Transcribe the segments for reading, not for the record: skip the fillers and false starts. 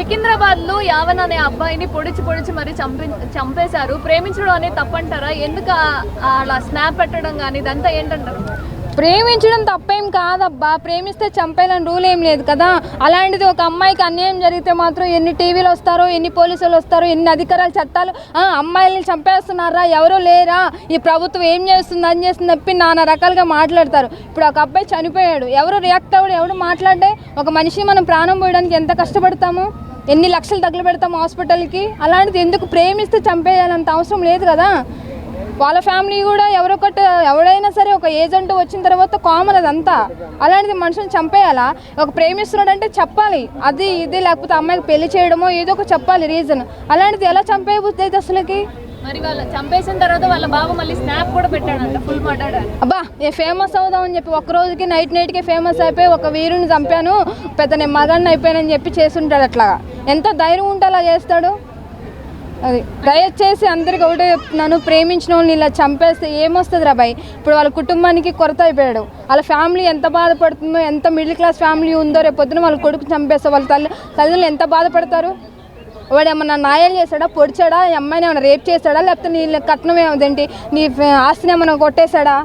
సికింద్రాబాద్లో యావన్ అనే అబ్బాయిని పొడిచి మరి చంపేశారు. ప్రేమించడం అనేది తప్పంటారా? ఎందుకు అలా స్నాప్ పెట్టడం కానీ ఇదంతా ఏంటంటారు? ప్రేమించడం తప్పేం కాదబ్బా, ప్రేమిస్తే చంపేయాలని రూల్ ఏం లేదు కదా. అలాంటిది ఒక అమ్మాయికి అన్యాయం జరిగితే మాత్రం ఎన్ని టీవీలు వస్తారో, ఎన్ని పోలీసులు వస్తారో, ఎన్ని అధికారాలు చట్టాలు, అమ్మాయిల్ని చంపేస్తున్నారా, ఎవరో లేరా, ఈ ప్రభుత్వం ఏం చేస్తుంది అని చేస్తుంది చెప్పి నానా రకాలుగా మాట్లాడతారు. ఇప్పుడు ఒక అబ్బాయి చనిపోయాడు, ఎవరు రియాక్ట్ అవ్వడు, ఎవడు మాట్లాడే. ఒక మనిషి మనం ప్రాణం పోయడానికి ఎంత కష్టపడతాము, ఎన్ని లక్షలు తగలబెడతాము హాస్పిటల్కి. అలాంటిది ఎందుకు ప్రేమిస్తే చంపేయాలంత అవసరం లేదు కదా. వాళ్ళ ఫ్యామిలీ కూడా ఎవరైనా సరే ఒక ఏజెంట్ వచ్చిన తర్వాత కామన్ అదంతా. అలాంటిది మనుషులను చంపేయాలా? ఒక ప్రేమిస్తున్నాడంటే చెప్పాలి, అది ఇది, లేకపోతే అమ్మాయికి పెళ్లి చేయడమో ఏదో ఒక చెప్పాలి రీజన్. అలాంటిది ఎలా చంపేయబుద్ది అయితే అసలుకి? మరి వాళ్ళు చంపేసిన తర్వాత వాళ్ళ బాబు మళ్ళీ స్నాప్ కూడా పెట్టాడంట, ఫుల్ మాట్లాడాడు. అబ్బా ఫేమస్ అవుదామని చెప్పి ఒక్క రోజుకి నైట్కి ఫేమస్ అయిపోయి ఒక వీరుని చంపాను, పెద్ద నేను మగాడిని అయిపోయానని చెప్పి చేస్తుంటాడు. అట్లాగా ఎంత ధైర్యం ఉంటే అలా చేస్తాడు? అది దయచేసి అందరికి ఒకటే చెప్తున్నాను, ప్రేమించిన వాళ్ళని ఇలా చంపేస్తే ఏమొస్తుంది రా బాయ్. ఇప్పుడు వాళ్ళ కుటుంబానికి కొరత అయిపోయాడు, వాళ్ళ ఫ్యామిలీ ఎంత బాధపడుతుందో, ఎంత మిడిల్ క్లాస్ ఫ్యామిలీ ఉందో, రేపు పొద్దున వాళ్ళ కొడుకు చంపేస్తే వాళ్ళ తల్లిదండ్రులు ఎంత బాధపడతారు. వాడు ఏమన్నా న్యాయాలు చేశాడా, పొడిచాడా, ఈ అమ్మాయిని ఏమైనా రేప్ చేశాడా, లేకపోతే నీ కట్నం ఏమిటి, నీ ఆస్తిని ఏమైనా కొట్టేశాడా?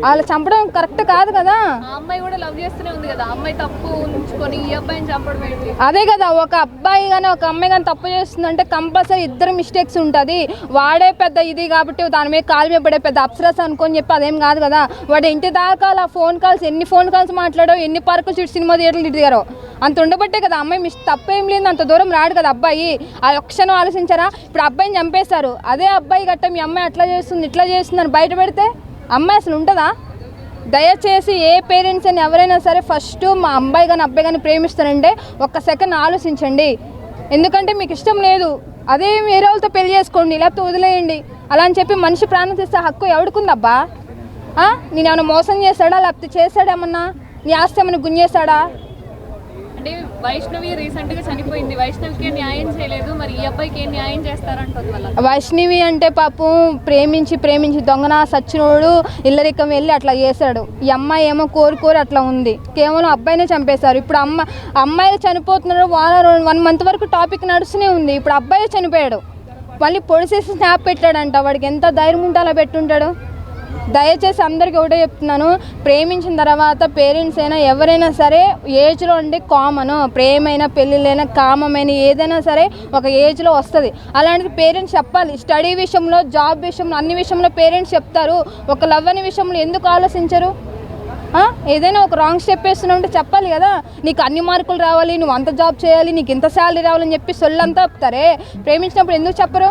వాళ్ళు చంపడం కరెక్ట్ కాదు కదా. అమ్మాయి కూడా లవ్ చేస్తూనే ఉంది కదా, అమ్మాయి తప్పు ఉంచుకొని ఈ అబ్బాయిని చంపడం ఏంటి? అదే కదా, ఒక అబ్బాయి కానీ ఒక అమ్మాయి కానీ తప్పు చేస్తుందంటే కంపల్సరీ ఇద్దరు మిస్టేక్స్ ఉంటుంది. వాడే పెద్ద ఇది కాబట్టి దాని మీద కాలు మీద పడే పెద్ద అప్సరస్ అనుకొని చెప్పి అదేం కాదు కదా. వాడు ఇంటి దాకా అలా ఎన్ని ఫోన్ కాల్స్ మాట్లాడో, ఎన్ని పార్కులు చుట్టూ సినిమా థియేటర్లు తిరిగారో, అంత ఉండబట్టే కదా అమ్మాయి తప్పేం లేదు, అంత దూరం రాడు కదా అబ్బాయి. ఆ ఒక్కక్షణం ఆలోచించారా? ఇప్పుడు అబ్బాయిని చంపేశారు, అదే అబ్బాయి గట్ట మీ అమ్మాయి అట్లా చేస్తుంది ఇట్లా చేస్తుంది అని బయట పెడితే అమ్మాయి అసలు ఉంటుందా? దయచేసి ఏ పేరెంట్స్ అని ఎవరైనా సరే ఫస్ట్ మా అబ్బాయి కానీ ప్రేమిస్తారంటే ఒక్క సెకండ్ ఆలోచించండి. ఎందుకంటే మీకు ఇష్టం లేదు, అదే వేరే వాళ్ళతో పెళ్లి చేసుకోండి, లేకపోతే వదిలేయండి. అలా అని చెప్పి మనిషి ప్రాణం తీస్తే హక్కు ఎవడుకుందబ్బా? నేను ఏమైనా మోసం చేశాడా, లేకపోతే చేశాడేమన్నా, నీ ఆస్తి ఏమైనా గుంజేశాడా? అంటే వైష్ణవి రీసెంట్ గా చనిపోయింది, వైష్ణవికి న్యాయం చేయలేదు, మరి ఈ అబ్బాయికి ఏం న్యాయం చేస్తారంటుంది వాళ్ళ. వైష్ణవి అంటే పాపం ప్రేమించి దొంగన సచ్చినోడు ఇల్లరికం వెళ్ళి అట్లా చేశాడు. ఈ అమ్మాయి ఏమో కోరి అట్లా ఉంది, కేవలం అబ్బాయినే చంపేశారు. ఇప్పుడు అమ్మాయిలు చనిపోతున్నారు, 1 మంత్ వరకు టాపిక్ నడుస్తూనే ఉంది. ఇప్పుడు అబ్బాయి చనిపోయాడు, మళ్ళీ పొడిసేసి స్నాప్ పెట్టాడంట. వాడికి ఎంత ధైర్యం ఉంటే అలా పెట్టుంటాడు? దయచేసి అందరికీ ఒకటే చెప్తున్నాను, ప్రేమించిన తర్వాత పేరెంట్స్ అయినా ఎవరైనా సరే ఏజ్లో ఉండి కామన్, ప్రేమైనా పెళ్ళిళ్ళైనా కామమైన ఏదైనా సరే ఒక ఏజ్లో వస్తుంది. అలాంటిది పేరెంట్స్ చెప్పాలి. స్టడీ విషయంలో, జాబ్ విషయంలో, అన్ని విషయంలో పేరెంట్స్ చెప్తారు. ఒక లవ్ అనే విషయంలో ఎందుకు ఆలోచించరు? ఏదైనా ఒక రాంగ్ స్టెప్ వేస్తున్నావు అంటే చెప్పాలి కదా. నీకు అన్ని మార్కులు రావాలి, నువ్వు అంత జాబ్ చేయాలి, నీకు ఇంత శాలరీ రావాలని చెప్పి సొల్లంతా చెప్తారే. ప్రేమించినప్పుడు ఎందుకు చెప్పరు?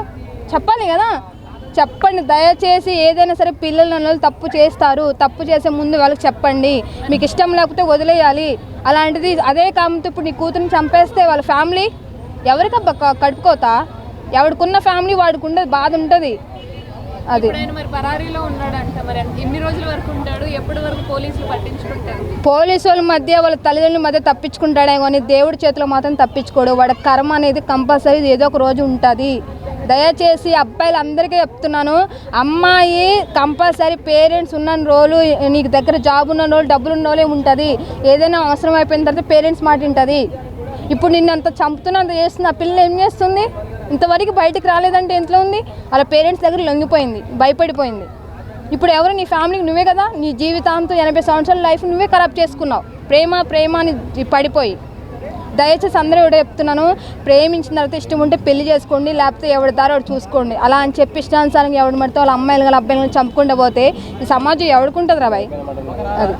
చెప్పాలి కదా. చెప్పండి దయచేసి. ఏదైనా సరే పిల్లలు తప్పు చేస్తారు, తప్పు చేసే ముందు వాళ్ళకి చెప్పండి, మీకు ఇష్టం లేకపోతే వదిలేయాలి. అలాంటిది అదే కామంతో ఇప్పుడు నీ కూతురిని చంపేస్తే వాళ్ళ ఫ్యామిలీ ఎవరికబ్బా కడుపుకోతా? ఎవడికున్న ఫ్యామిలీ వాడికి ఉండదు, బాధ ఉంటుంది. అది మరి పరారీలో ఉన్నాడంట, మరి ఎన్ని రోజుల వరకు ఉంటాడు, ఎప్పటి వరకు పోలీసులు పట్టించుకుంటారు? పోలీసు వాళ్ళ మధ్య, వాళ్ళ తల్లిదండ్రుల మధ్య తప్పించుకుంటాడే కానీ దేవుడి చేతిలో మాత్రం తప్పించుకోడు. వాడి కర్మ అనేది కంపల్సరీ ఏదో ఒక రోజు ఉంటుంది. దయచేసి అబ్బాయిలు అందరికీ చెప్తున్నాను, అమ్మాయి కంపల్సరీ పేరెంట్స్ ఉన్న రోజు, నీకు దగ్గర జాబ్ ఉన్న రోజు, డబ్బులు ఉన్న రోజే ఉంటుంది. ఏదైనా అవసరం అయిపోయిన తర్వాత పేరెంట్స్ మాట ఉంటుంది. ఇప్పుడు నిన్ను అంత చంపుతున్నా అంత చేస్తుంది, ఆ పిల్ల ఏం చేస్తుంది? ఇంతవరకు బయటకు రాలేదంటే ఎంతలో ఉంది? వాళ్ళ పేరెంట్స్ దగ్గర లొంగిపోయింది, భయపడిపోయింది. ఇప్పుడు ఎవరు? నీ ఫ్యామిలీకి నువ్వే కదా. నీ జీవితాంతో 80 సంవత్సరాల లైఫ్ నువ్వే ఖరాబ్ చేసుకున్నావు, ప్రేమ అని పడిపోయి. దయచేసి అందరూ కూడా చెప్తున్నాను, ప్రేమించిన తర్వాత ఇష్టం ఉంటే పెళ్లి చేసుకోండి, లేకపోతే ఎవరి దారి వాడు చూసుకోండి. అలా అని చెప్పి ఇష్టానుసారంగా ఎవడు పడితే వాళ్ళ అమ్మాయిలు కానీ అబ్బాయిలు కానీ చంపుకుంటూ పోతే ఈ సమాజం ఎవడుకుంటుంది రా బాయ్. అది